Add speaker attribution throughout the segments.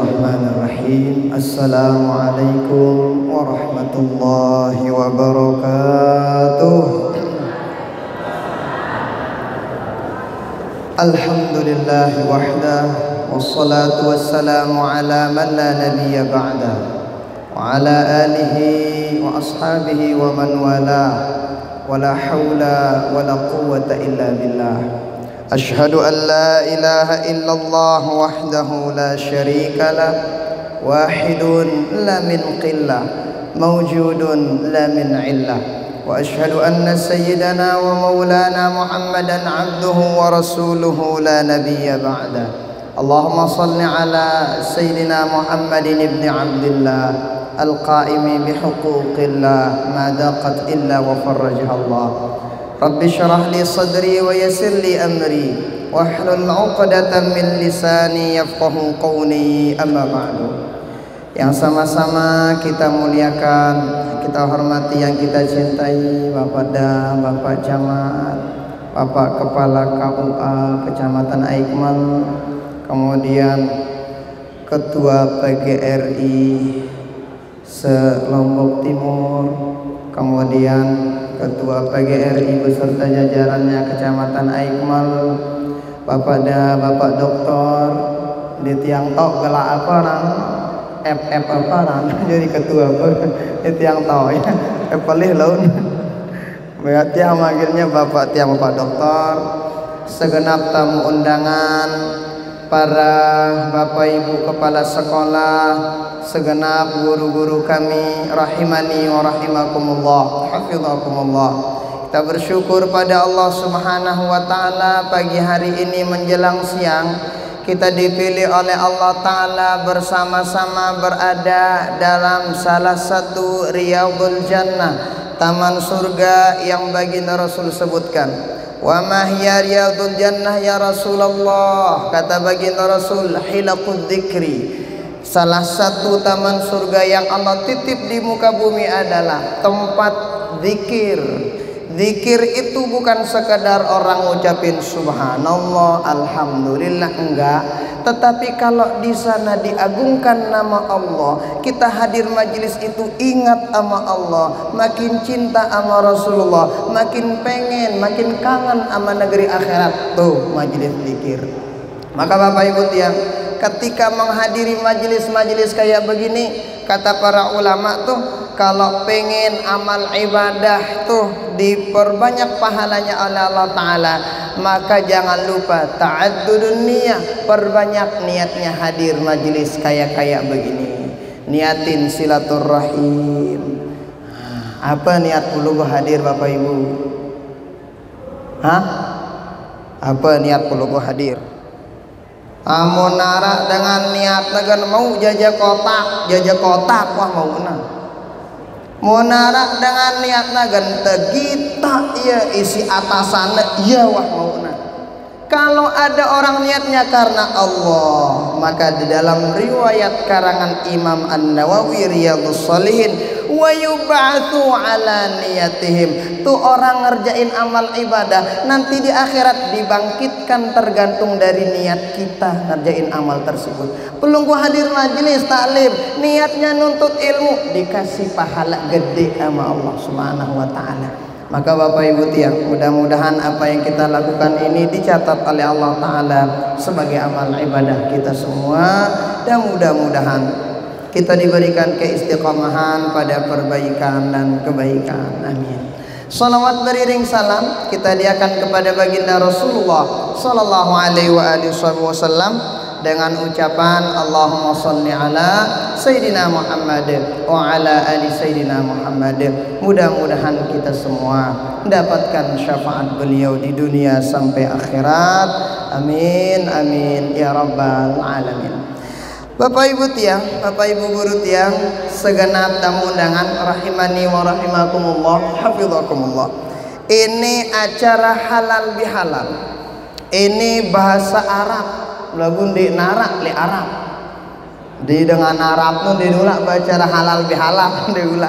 Speaker 1: Bismillahirrahmanirrahim. Assalamualaikum warahmatullahi wabarakatuh. Alhamdulillahi wahdah, wassalatu wassalamu ala man la nabiyya ba'dah, wa ala alihi wa ashabihi wa man wala, wa la hawla wa la quwwata illa billah. Ashhadu an la ilaha illallah wahdahu la syarika lah, wahidun la min qillah, mawjudun la min illah. Wa ashhadu anna sayyidana wa maulana Muhammadan abduhu wa rasuluhu la nabiyya ba'da. Allahumma salli ala sayyidina Muhammadin ibn Abdillah al-qa'imi bihuquqillah ma daqat illa wa farrajaha Allah. Rabbi syrah li sadri wa yassir li amri wahlul 'uqdatam min lisani yafqahu qawli, amma ba'du. Yang sama-sama kita muliakan, kita hormati, yang kita cintai Bapak Dam, Bapak Camat, Bapak Kepala KUA Kecamatan Aikmal, kemudian Ketua PGRI se-Lombok Timur, kemudian Ketua PGRI beserta jajarannya Kecamatan Aikmal, Bapak Doktor di tiang tok gelak apa orang FF apa orang jadi ketua di tiang tok ya pelih laun berarti manggilnya Bapak Doktor, segenap tamu undangan, para Bapak Ibu kepala sekolah, segenap guru-guru kami rahimani wa rahimakumullah, hafizakumullah. Kita bersyukur pada Allah Subhanahu wa taala, pagi hari ini menjelang siang kita dipilih oleh Allah taala bersama-sama berada dalam salah satu Riyadhul Jannah, taman surga yang baginda Rasul sebutkan. Wa ma hiya riyadul jannah ya Rasulullah, kata baginda Rasul, hilaqud dzikri. Salah satu taman surga yang Allah titip di muka bumi adalah tempat zikir. Zikir itu bukan sekadar orang ucapin subhanallah, alhamdulillah, enggak. Tetapi kalau di sana diagungkan nama Allah, kita hadir majelis itu ingat sama Allah, makin cinta sama Rasulullah, makin pengen, makin kangen sama negeri akhirat. Tuh majelis zikir. Maka Bapak Ibu tiang, ketika menghadiri majelis-majelis kayak begini, kata para ulama tuh, kalau pengen amal ibadah tuh diperbanyak pahalanya oleh Allah Ta'ala, maka jangan lupa ta'addudun niyah, perbanyak niatnya hadir majelis kayak begini. Niatin silaturrahim. Apa niat puluh hadir Bapak Ibu? Hah? Apa niat puluh hadir? Amun nara dengan niat dengan mau jajak kotak wah mau na. Mau nara dengan niat nagan tegita ya isi atasannya iya wah mau na. Kalau ada orang niatnya karena Allah, maka di dalam riwayat karangan Imam An-Nawawi Riyadhus Shalihin, wa yub'atsu ala niyatihim, tuh orang ngerjain amal ibadah nanti di akhirat dibangkitkan tergantung dari niat kita ngerjain amal tersebut. Pelunggu hadir majelis taklim, niatnya nuntut ilmu, dikasih pahala gede sama Allah Subhanahu wa taala. Maka Bapak Ibu tiang, mudah-mudahan apa yang kita lakukan ini dicatat oleh Allah Ta'ala sebagai amal ibadah kita semua, dan mudah-mudahan kita diberikan keistiqomahan pada perbaikan dan kebaikan. Amin. Salawat beriring salam kita diakan kepada baginda Rasulullah Sallallahu Alaihi Wasallam dengan ucapan Allahumma salli ala Sayyidina Muhammad wa ala ali Sayyidina Muhammad. Mudah-mudahan kita semua mendapatkan syafaat beliau di dunia sampai akhirat. Amin amin ya rabbal alamin. Bapak Ibu tiang, Bapak Ibu guru tiang, segenap tamu undangan rahimani wa rahimakumullah, hafizakumullah. Ini acara halal bihalal. Ini bahasa Arab. Lagun di narak li Arab, di dengan Arab tuh di dula baca halal bihalal di dula.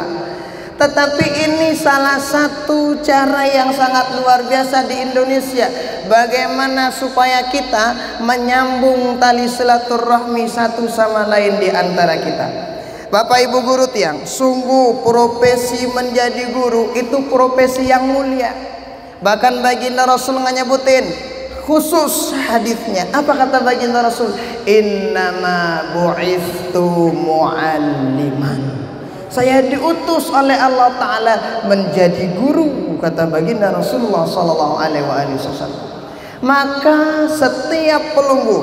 Speaker 1: Tetapi ini salah satu cara yang sangat luar biasa di Indonesia, bagaimana supaya kita menyambung tali silaturahmi satu sama lain di antara kita. Bapak Ibu guru tiang, sungguh profesi menjadi guru itu profesi yang mulia. Bahkan baginda Rasul nyebutin khusus hadisnya. Apa kata baginda Rasul? Innama bu'ithu mu'alliman. Saya diutus oleh Allah Ta'ala menjadi guru, kata baginda Rasulullah Sallallahu Alaihi Wasallam. Maka setiap pelunggu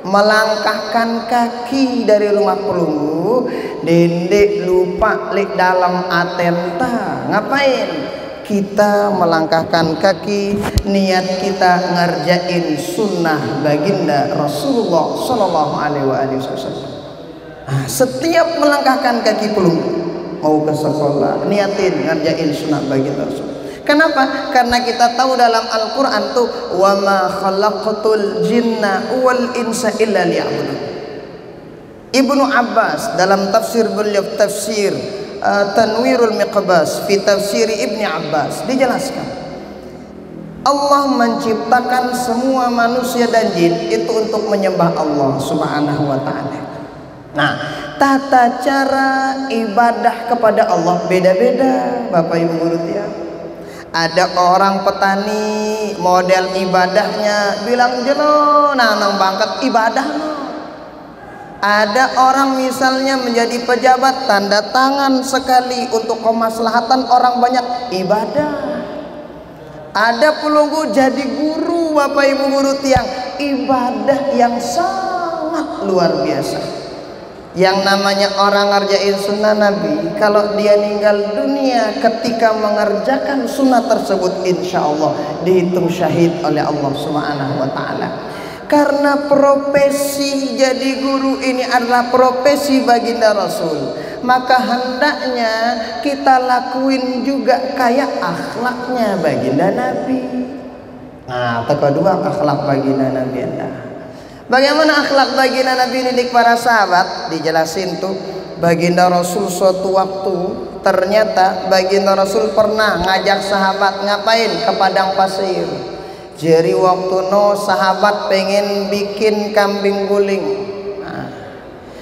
Speaker 1: melangkahkan kaki dari rumah pelunggu, dendek lupa lek dalam atenta. Ngapain? Kita melangkahkan kaki, niat kita ngerjain sunnah baginda Rasulullah Sallallahu Alaihi Wasallam. Setiap melangkahkan kaki pelunggu mau ke sekolah, niatin ngerjain sunnah baginda Rasul. Kenapa? Karena kita tahu dalam Al-Quran tuh wa ma khalaqtul jinna wal insa illa liya'budun. Ibnu Abbas dalam tafsir beliau, tafsir Tanwirul Miqbas fi tafsir Ibni Abbas, dijelaskan Allah menciptakan semua manusia dan jin itu untuk menyembah Allah Subhanahu wa ta'ala. Nah, tata cara ibadah kepada Allah beda-beda, Bapak Ibu guru tiang. Ada orang petani, model ibadahnya bilang jelo nanang bangkat ibadah no. Ada orang misalnya menjadi pejabat, tanda tangan sekali untuk kemaslahatan orang banyak, ibadah. Ada pelunggu jadi guru, Bapak Ibu guru tiang, ibadah yang sangat luar biasa. Yang namanya orang ngerjain sunnah Nabi, kalau dia meninggal dunia ketika mengerjakan sunnah tersebut, insya Allah dihitung syahid oleh Allah Subhanahu wa ta'ala. Karena profesi jadi guru ini adalah profesi baginda Rasul, maka hendaknya kita lakuin juga kayak akhlaknya baginda Nabi. Nah, kedua akhlak baginda Nabi anda. Bagaimana akhlak baginda Nabi didik para sahabat? Dijelasin tuh baginda Rasul suatu waktu, ternyata baginda Rasul pernah ngajak sahabat ngapain? Ke padang pasir. Jadi waktu no sahabat pengen bikin kambing guling. Nah,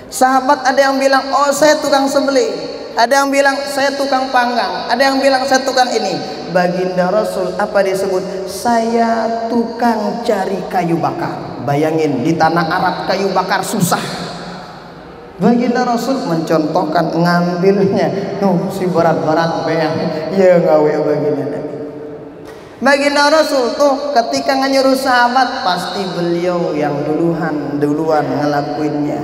Speaker 1: sahabat ada yang bilang, oh saya tukang sembelih, ada yang bilang saya tukang panggang, ada yang bilang saya tukang ini. Baginda Rasul apa disebut? Saya tukang cari kayu bakar. Bayangin di tanah Arab kayu bakar susah. Baginda Rasul mencontohkan ngambilnya, si berat-berat bayang, ya gawe baginda Nabi. Baginda Rasul tuh ketika nyuruh sahabat pasti beliau yang duluan ngelakuinnya.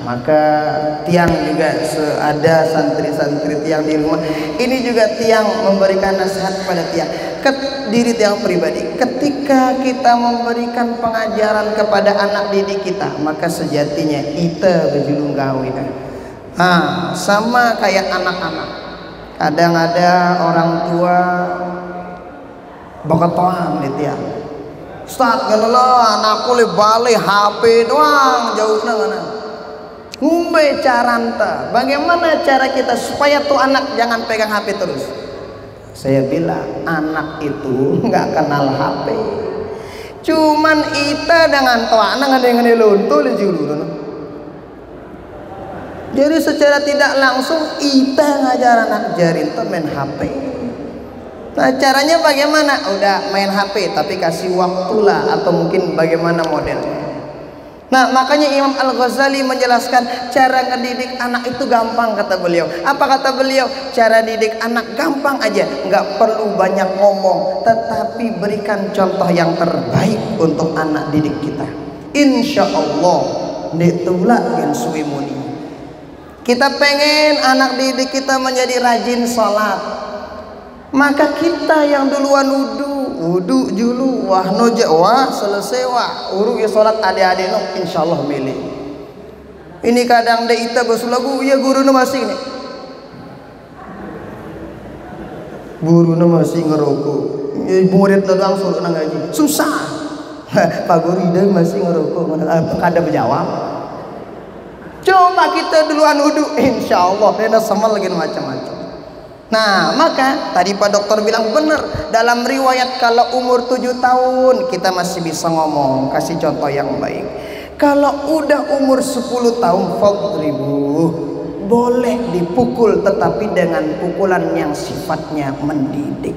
Speaker 1: Maka tiang juga ada santri-santri tiang di rumah ini juga tiang memberikan nasihat kepada tiang, diri tiang pribadi. Ketika kita memberikan pengajaran kepada anak didik kita, maka sejatinya kita berjulung gawe. Sama kayak anak-anak, kadang ada orang tua bakatoan di tiang, Ustaz gala anakku le balik HP doang jauh mana ngumbe caranta. Bagaimana cara kita supaya tuh anak jangan pegang HP terus? Saya bilang anak itu nggak kenal HP, cuman ita dengan tuh anak ada yang ngeluntul julu. Jadi secara tidak langsung ita ngajar anak jarin tuh main HP. Nah caranya bagaimana? Udah main HP tapi kasih waktulah, atau mungkin bagaimana modelnya. Nah makanya Imam Al-Ghazali menjelaskan cara ngedidik anak itu gampang, kata beliau. Apa kata beliau? Cara didik anak gampang aja, nggak perlu banyak ngomong, tetapi berikan contoh yang terbaik untuk anak didik kita. Insya Allah ditulak gen suwimuni. Kita pengen anak didik kita menjadi rajin sholat, maka kita yang duluan wudu julu wah noja wah selesai wah uruk ya sholat adik-adik no insyaallah milih. Ini kadang deh ita lagu ya guru no masih nih, guru no masih ngerokok, murid no doang suruh nang ngaji susah. Pak guru ide masih ngerokok, kada berjawab. Coba kita duluan wudu, insya Allah rena sama lagi macam-macam. Nah, maka tadi Pak Dokter bilang benar, dalam riwayat kalau umur 7 tahun kita masih bisa ngomong, kasih contoh yang baik. Kalau udah umur 10 tahun fadribu, boleh dipukul tetapi dengan pukulan yang sifatnya mendidik.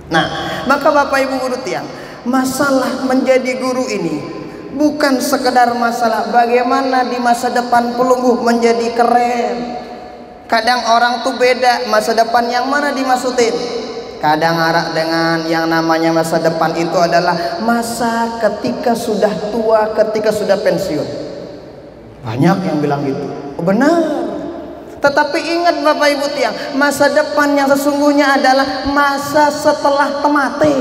Speaker 1: Nah, maka Bapak Ibu guru tiang, masalah menjadi guru ini bukan sekedar masalah bagaimana di masa depan pelungguh menjadi keren. Kadang orang tuh beda masa depan yang mana dimaksudin. Kadang arah dengan yang namanya masa depan itu adalah masa ketika sudah tua, ketika sudah pensiun. Banyak yang bilang gitu. Oh, benar. Tetapi ingat Bapak Ibu tiang, masa depan yang sesungguhnya adalah masa setelah temate.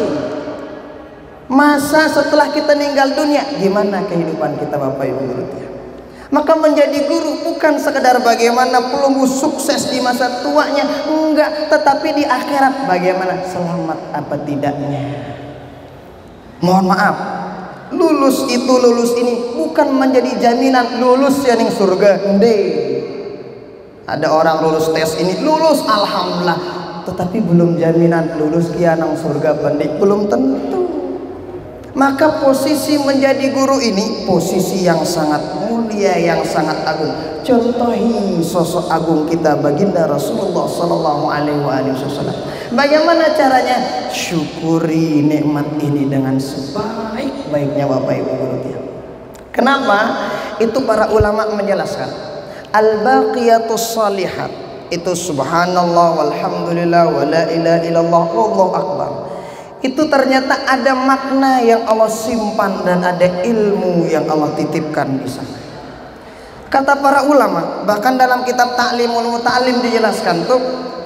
Speaker 1: Masa setelah kita meninggal dunia, gimana kehidupan kita Bapak Ibu guru tiang? Maka menjadi guru bukan sekedar bagaimana pelungguh sukses di masa tuanya, enggak, tetapi di akhirat bagaimana selamat apa tidaknya. Mohon maaf, lulus ini bukan menjadi jaminan lulus ya ning surga. Ada orang lulus tes ini lulus alhamdulillah, tetapi belum jaminan lulus kia nang surga pendik, belum tentu. Maka posisi menjadi guru ini posisi yang sangat mulia, yang sangat agung. Contohi sosok agung kita baginda Rasulullah Sallallahu Alaihi Wasallam. Bagaimana caranya? Syukuri nikmat ini dengan sebaik-baiknya Bapak Ibu guru tiang. Kenapa? Itu para ulama menjelaskan. Al-baqiyatus salihat itu subhanallah walhamdulillah wala ilaha illallah wallahu akbar. Itu ternyata ada makna yang Allah simpan dan ada ilmu yang Allah titipkan di sana. Kata para ulama, bahkan dalam kitab Ta'limul Muta'allim dijelaskan tuh,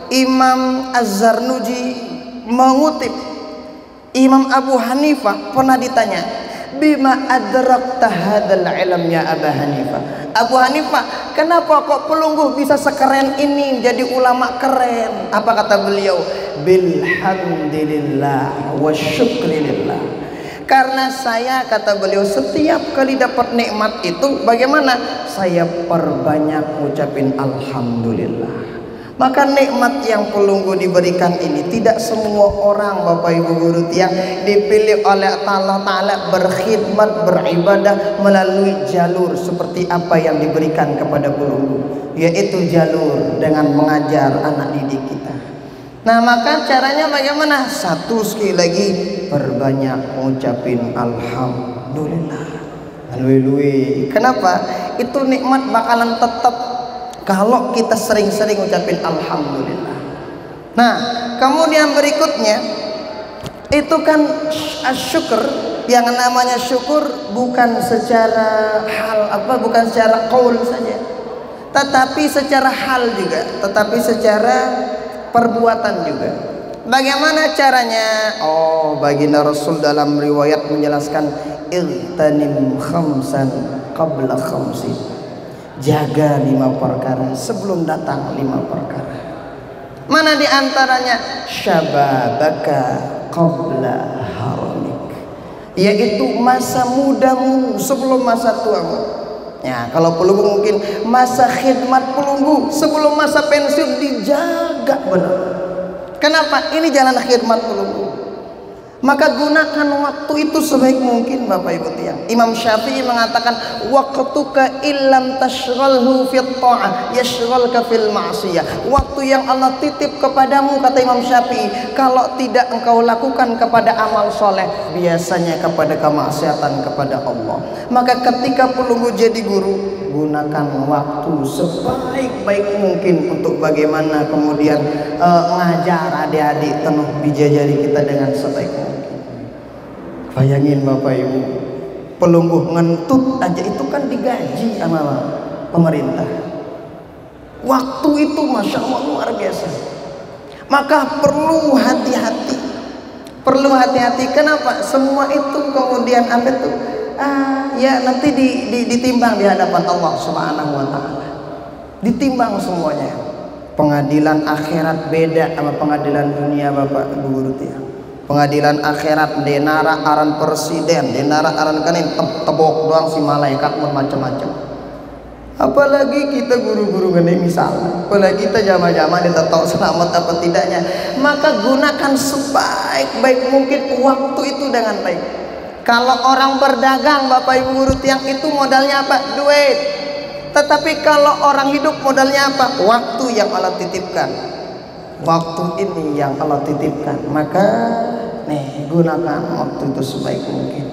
Speaker 1: Imam Az-Zarnuji mengutip Imam Abu Hanifah pernah ditanya, bima adrakta hadzal ilm ya Abu Hanifah. Abu Hanifah, kenapa kok pelungguh bisa sekeren ini jadi ulama keren? Apa kata beliau? Bilhamdulillah wa syukrilillah. Karena saya, kata beliau, setiap kali dapat nikmat itu bagaimana? Saya perbanyak ucapin alhamdulillah. Maka nikmat yang pelungguh diberikan ini tidak semua orang Bapak Ibu guru tiang dipilih oleh Allah Ta'ala berkhidmat, beribadah melalui jalur seperti apa yang diberikan kepada pelungguh, yaitu jalur dengan mengajar anak didik kita. Nah, maka caranya bagaimana? Satu sekali lagi, perbanyak ngucapin alhamdulillah. Alhamdulillah. Kenapa? Itu nikmat bakalan tetap kalau kita sering-sering ngucapin alhamdulillah. Nah, kemudian berikutnya itu kan syukur. Yang namanya syukur bukan secara bukan secara qaul saja, tetapi secara hal juga, tetapi secara perbuatan juga. Bagaimana caranya? Oh, baginda Rasul dalam riwayat menjelaskan, igtanim khamsan qabla khamsin. Jaga 5 perkara sebelum datang 5 perkara. Mana di antaranya? Syababaka qabla haramik, yaitu masa mudamu sebelum masa tuamu. Ya, kalau pelungguh mungkin masa khidmat pelungguh sebelum masa pensiun dijaga benar. Kenapa? Ini jalan khidmat pelungguh. Maka gunakan waktu itu sebaik mungkin Bapak Ibu tiang. Imam Syafi'i mengatakan, waqtuka illam tashghalhu fit ta'ah yashghalka fil ma'siyah. Waktu yang Allah titip kepadamu, kata Imam Syafi'i, kalau tidak engkau lakukan kepada amal soleh, biasanya kepada kemaksiatan kepada Allah. Maka ketika pelungguh jadi guru, gunakan waktu sebaik-baik mungkin untuk bagaimana kemudian ngajar adik-adik tenuh bijajari kita dengan sebaik mungkin. Bayangin Bapak Ibu, pelungguh ngentut aja itu kan digaji sama pemerintah. Waktu itu Masya Allah luar biasa. Maka perlu hati-hati. Perlu hati-hati. Kenapa? Semua itu kemudian apa itu? Ya nanti ditimbang di hadapan Allah Subhanahu wa Ta'ala. Ditimbang semuanya. Pengadilan akhirat beda sama pengadilan dunia Bapak Ibu guru tiang. Pengadilan akhirat denara aran presiden, denara aran kanin tebok doang si malaikat macam-macam. Apalagi kita guru-guru gede misalnya, apalagi kita jamaah-jamaah kita tahu selamat apa tidaknya, maka gunakan sebaik-baik mungkin waktu itu dengan baik. Kalau orang berdagang Bapak Ibu guru tiang itu modalnya apa? Duit. Tetapi kalau orang hidup modalnya apa? Waktu yang Allah titipkan. Waktu ini yang Allah titipkan, maka nih gunakan waktu itu sebaik mungkin.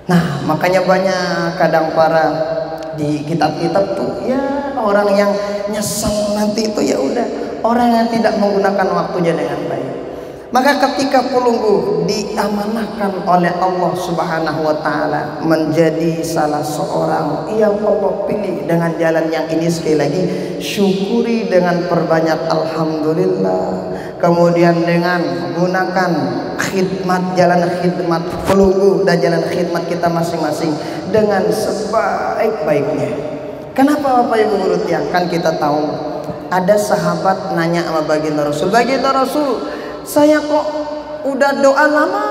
Speaker 1: Nah makanya banyak kadang para di kitab-kitab tuh ya orang yang nyesel nanti itu ya udah orang yang tidak menggunakan waktunya dengan baik. Maka ketika pelunggu diamanahkan oleh Allah Subhanahu wa taala menjadi salah seorang yang Allah pilih dengan jalan yang ini, sekali lagi syukuri dengan perbanyak alhamdulillah. Kemudian dengan gunakan khidmat, jalan khidmat pelunggu dan jalan khidmat kita masing-masing dengan sebaik-baiknya. Kenapa Bapak Ibu guru tiang? Kan kita tahu ada sahabat nanya sama baginda Rasul, baginda Rasul, saya kok udah doa lama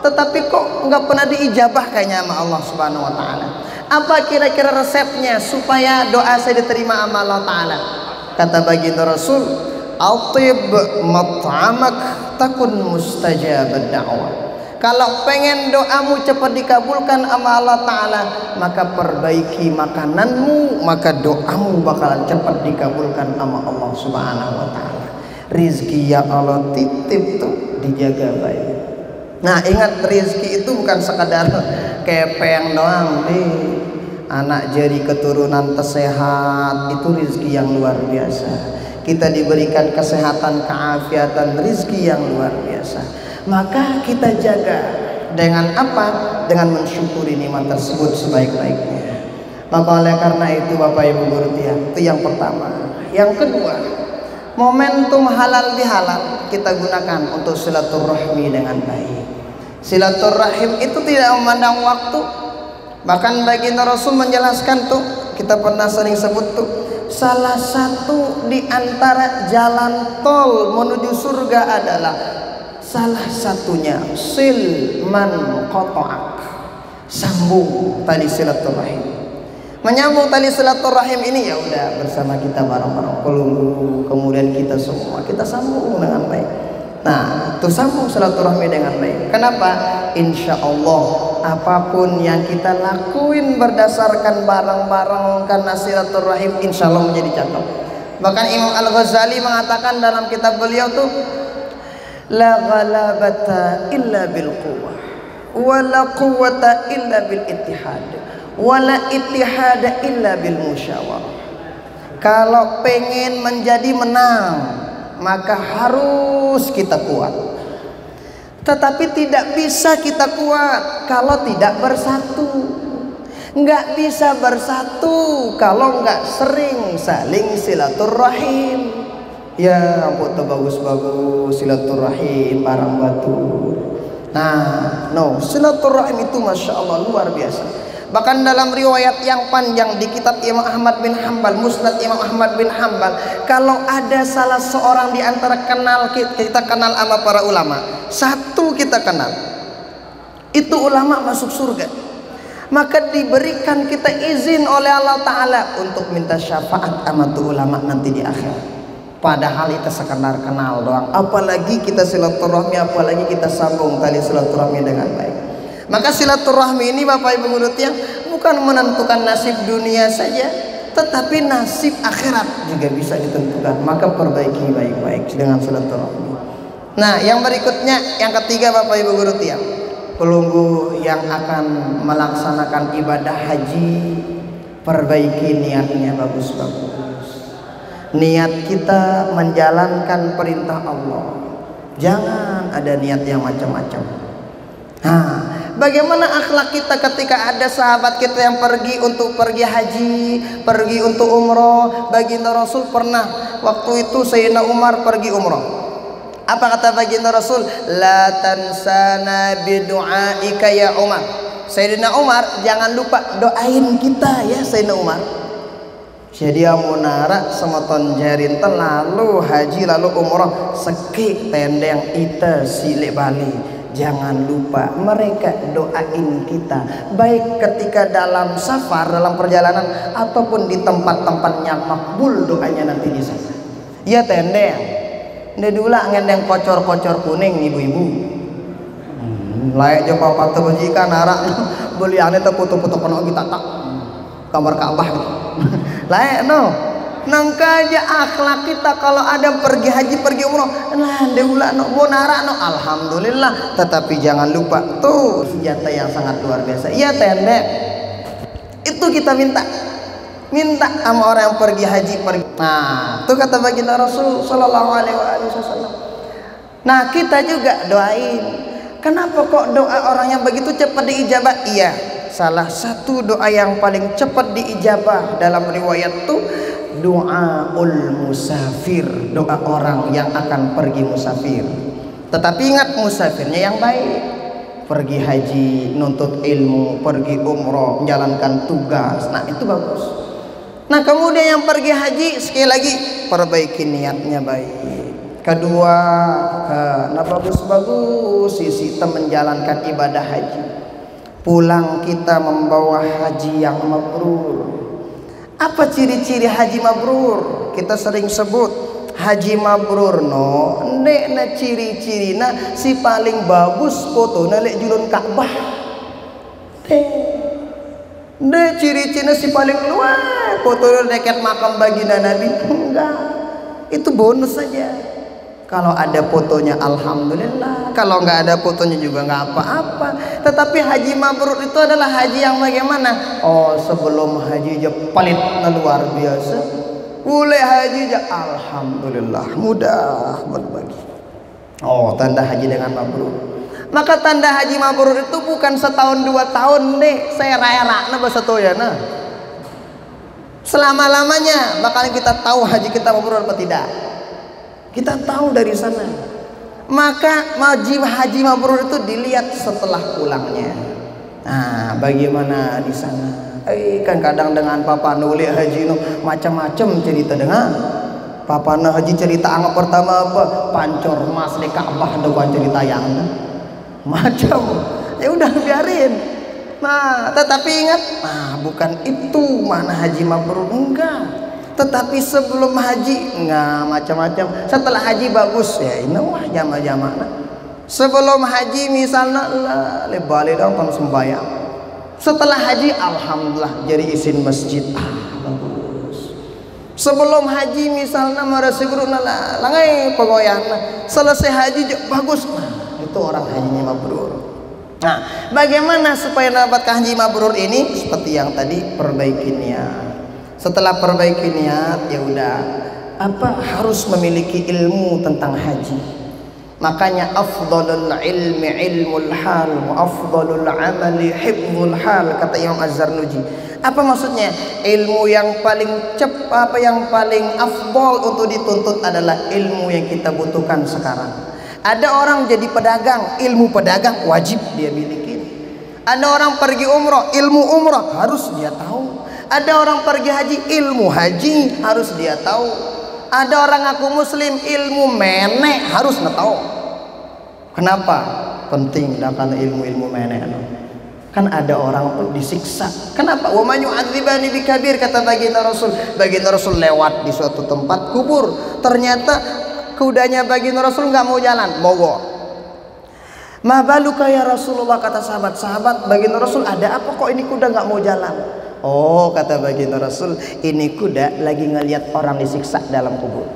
Speaker 1: tetapi kok nggak pernah diijabah kayaknya sama Allah Subhanahu wa taala. Apa kira-kira resepnya supaya doa saya diterima sama Allah taala? Kata baginda Rasul, "Atib mat'amak takun mustajab ad-da'wah." Kalau pengen doamu cepat dikabulkan sama Allah Ta'ala, maka perbaiki makananmu, maka doamu bakalan cepat dikabulkan sama Allah Subhanahu wa Ta'ala. Rizki yang Allah titip tuh dijaga baik. Nah ingat, rizki itu bukan sekadar kepeng doang nih. Anak jari keturunan tersehat itu rizki yang luar biasa. Kita diberikan kesehatan, keafiatan, rizki yang luar biasa. Maka kita jaga dengan apa? Dengan mensyukuri nikmat tersebut sebaik-baiknya. Maka oleh karena itu Bapak Ibu guru tiang, itu yang pertama. Yang kedua, momentum halal bihalal kita gunakan untuk silaturahmi dengan baik. Silaturahim itu tidak memandang waktu. Bahkan baginda Rasul menjelaskan tuh, kita pernah sering sebut tuh, salah satu di antara jalan tol menuju surga adalah salah satunya silman qata'ak, sambung tali silaturahim. Menyambung tali silaturahim ini ya udah bersama kita bareng-bareng pelunggu, kemudian kita semua kita sambung dengan baik. Nah, itu sambung silaturahmi dengan baik. Kenapa? Insya Allah apapun yang kita lakuin berdasarkan bareng-bareng karena silaturahim, insya Allah menjadi cakep. Bahkan Imam Al-Ghazali mengatakan dalam kitab beliau tuh, la ghalabata illa bil quwwah wa la quwwata illa bil ittihad wa la ittihada illa bil musyawarah. Kalau pengen menjadi menang maka harus kita kuat, tetapi tidak bisa kita kuat kalau tidak bersatu. Nggak bisa bersatu kalau nggak sering saling silaturahim. Ya foto bagus-bagus silaturahim barang batu. Nah, silaturahim itu masya Allah luar biasa. Bahkan dalam riwayat yang panjang di kitab Imam Ahmad bin Hanbal, Musnad Imam Ahmad bin Hanbal, kalau ada salah seorang di antara kita kenal sama para ulama, satu kita kenal, itu ulama masuk surga, maka diberikan kita izin oleh Allah Ta'ala untuk minta syafaat sama tuh ulama nanti di akhirat. Padahal kita sekedar kenal doang, apalagi kita silaturahmi, apalagi kita sambung tali silaturahmi dengan baik. Maka silaturahmi ini Bapak Ibu guru tiang bukan menentukan nasib dunia saja, tetapi nasib akhirat juga bisa ditentukan. Maka perbaiki baik-baik dengan silaturahmi. Nah yang berikutnya, yang ketiga Bapak Ibu guru tiang, pelunggu yang akan melaksanakan ibadah haji, perbaiki niatnya bagus-bagus. Niat kita menjalankan perintah Allah, jangan ada niat yang macam-macam. Nah, bagaimana akhlak kita ketika ada sahabat kita yang pergi haji, pergi untuk umroh? Baginda Rasul pernah waktu itu Sayyidina Umar pergi umroh. Apa kata baginda Rasul? La tansana bidu'aika ya Umar. Sayyidina Umar, jangan lupa doain kita ya Sayyidina Umar. Jadi munara semoton jarin lalu haji lalu umroh sekik tendeng ita silek bali. jangan lupa mereka doain kita, baik ketika dalam safar, dalam perjalanan, ataupun di tempat-tempat yang makbul doanya nanti di sana. Ya tendeng, ndedula ngendeng kocor-kocor kuning ibu-ibu. Layak coba patah bajikan arak beli aneh tuh foto-foto kono kita tak kamar Ka'bah. Layak no. Nangka aja akhlak kita kalau ada pergi haji, pergi umroh, nah deula no bonara no, alhamdulillah. Tetapi jangan lupa tuh senjata yang sangat luar biasa. Iya tendek, itu kita minta sama orang yang pergi haji, pergi. Nah, itu kata baginda Rasul Sallallahu Alaihi Wasallam. Nah, kita juga doain. Kenapa kok doa orang yang begitu cepat diijabah? Iya, salah satu doa yang paling cepat diijabah dalam riwayat tuh doaul musafir, doa orang yang akan pergi musafir. Tetapi ingat, musafirnya yang baik, pergi haji, nuntut ilmu, pergi umroh, menjalankan tugas. Nah itu bagus. Nah kemudian yang pergi haji, sekali lagi perbaiki niatnya baik. Kedua, nah bagus-bagus sisi kita menjalankan ibadah haji. Pulang kita membawa haji yang mabrur. Apa ciri-ciri haji mabrur? Kita sering sebut haji mabrur no, nek na ciri-ciri na si paling bagus foto na lek julun Ka'bah. Nek ciri-ciri si paling luar foto dekat makam baginda Nabi. Enggak, itu bonus saja. Kalau ada fotonya alhamdulillah, kalau nggak ada fotonya juga nggak apa-apa. Tetapi haji mabrur itu adalah haji yang bagaimana? Oh, sebelum haji aja palit luar biasa, boleh haji aja alhamdulillah, mudah berbagi. Oh, tanda haji dengan mabrur. Maka tanda haji mabrur itu bukan setahun 2 tahun deh saya raya-raya bahasa toyana. Selama-lamanya bakal kita tahu haji kita mabrur apa tidak. Kita tahu dari sana. Maka haji mabrur itu dilihat setelah pulangnya. Nah, bagaimana di sana? Kan kadang dengan papa nulis haji no macam-macam cerita dengan papa na haji cerita anggap pertama apa? Pancor emas di Ka'bah depan cerita yang macam. Ya udah biarin. Nah, tetapi ingat, bukan itu mana haji mabrur, enggak. Tetapi sebelum haji enggak macam-macam, setelah haji bagus ya ini wah jamaah-jamaah. Sebelum haji misalnya balik dong kan sembahyang. Setelah haji alhamdulillah jadi isin masjid, bagus. Sebelum haji misalnya marasi guru langai pegoyana, selesai haji bagus. Nah, itu orang hajinya mabrur. Nah, bagaimana supaya mendapatkan haji mabrur ini? Seperti yang tadi, perbaiki niat. Setelah perbaiki niat, ya udah harus memiliki ilmu tentang haji. Makanya afdalul ilmi ilmul hal wa afdalul amali hifdzul hal, kata Imam Az-Zarnuji. Apa maksudnya? Ilmu yang paling cepat, yang paling afdal untuk dituntut adalah ilmu yang kita butuhkan sekarang. Ada orang jadi pedagang, ilmu pedagang wajib dia miliki. Ada orang pergi umroh, ilmu umroh harus dia tahu. Ada orang pergi haji, ilmu haji harus dia tahu. Ada orang ngaku muslim, ilmu menek harus dia tahu. Kenapa? Penting karena ilmu menek. Kan ada orang pun disiksa. Kenapa? Wa man yu'adzibani bikabir, kata baginda Rasul. Baginda Rasul lewat di suatu tempat kubur, ternyata kudanya baginda Rasul nggak mau jalan, mogok. Ma baluka ya Rasulullah, kata sahabat-sahabat, baginda Rasul ada apa kok ini kuda nggak mau jalan? Oh, kata baginda Rasul, ini kuda lagi ngelihat orang disiksa dalam kubur.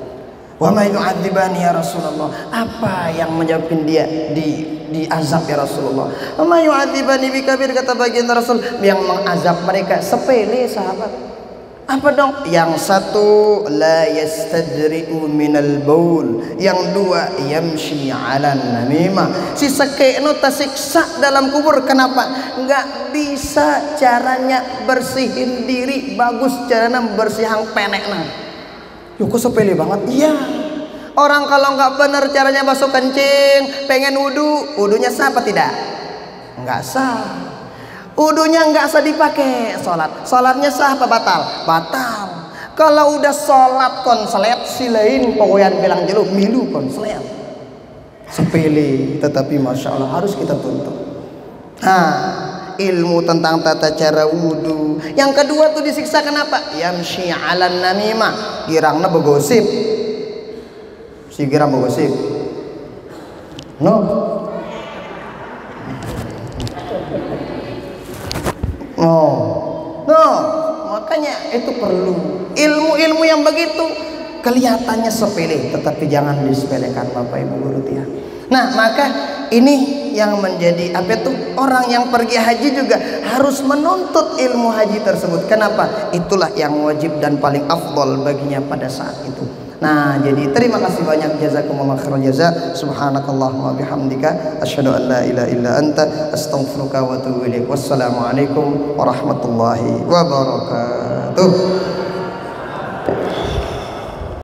Speaker 1: Wa ma yu'adzibani ya Rasulullah, apa yang menyebabkan dia di azab ya Rasulullah? Wa ma yu'adzibani bikabir, kata baginda Rasul, yang mengazab mereka sepele sahabat. Apa dong? Yang satu la yastadri'u minal baul, yang dua yamshi 'alan namimah. Si sekekno tersiksa dalam kubur. Kenapa? Enggak bisa caranya bersihin diri bagus, caranya bersihang penekna. Yuk kok sepele banget? Iya. Orang kalau nggak benar caranya basuh kencing, pengen wudunya sah apa tidak? Enggak sah. Wudunya nggak usah dipakai sholatnya sah apa batal? Batal. Kalau udah sholat konslet si lain pokoknya bilang jelu milu konslet. sepele, tetapi masya Allah harus kita tuntut. Ilmu tentang tata cara wudhu. Yang kedua tuh disiksa kenapa? Yamshi 'alan namimah, girangna begosip. Si girang begosip. No. No, makanya itu perlu ilmu-ilmu yang begitu kelihatannya sepele, tetapi jangan disepelekan Bapak Ibu guru ya. Nah, maka ini yang menjadi apa itu, orang yang pergi haji juga harus menuntut ilmu haji tersebut. Kenapa? Itulah yang wajib dan paling afdol baginya pada saat itu. Nah, jadi terima kasih banyak, jazakumullah khairan jaza. Subhanakallahumma bihamdika asyhadu an la ilaha illa anta astaghfiruka wa atubu ilaik. Wassalamualaikum warahmatullahi wabarakatuh.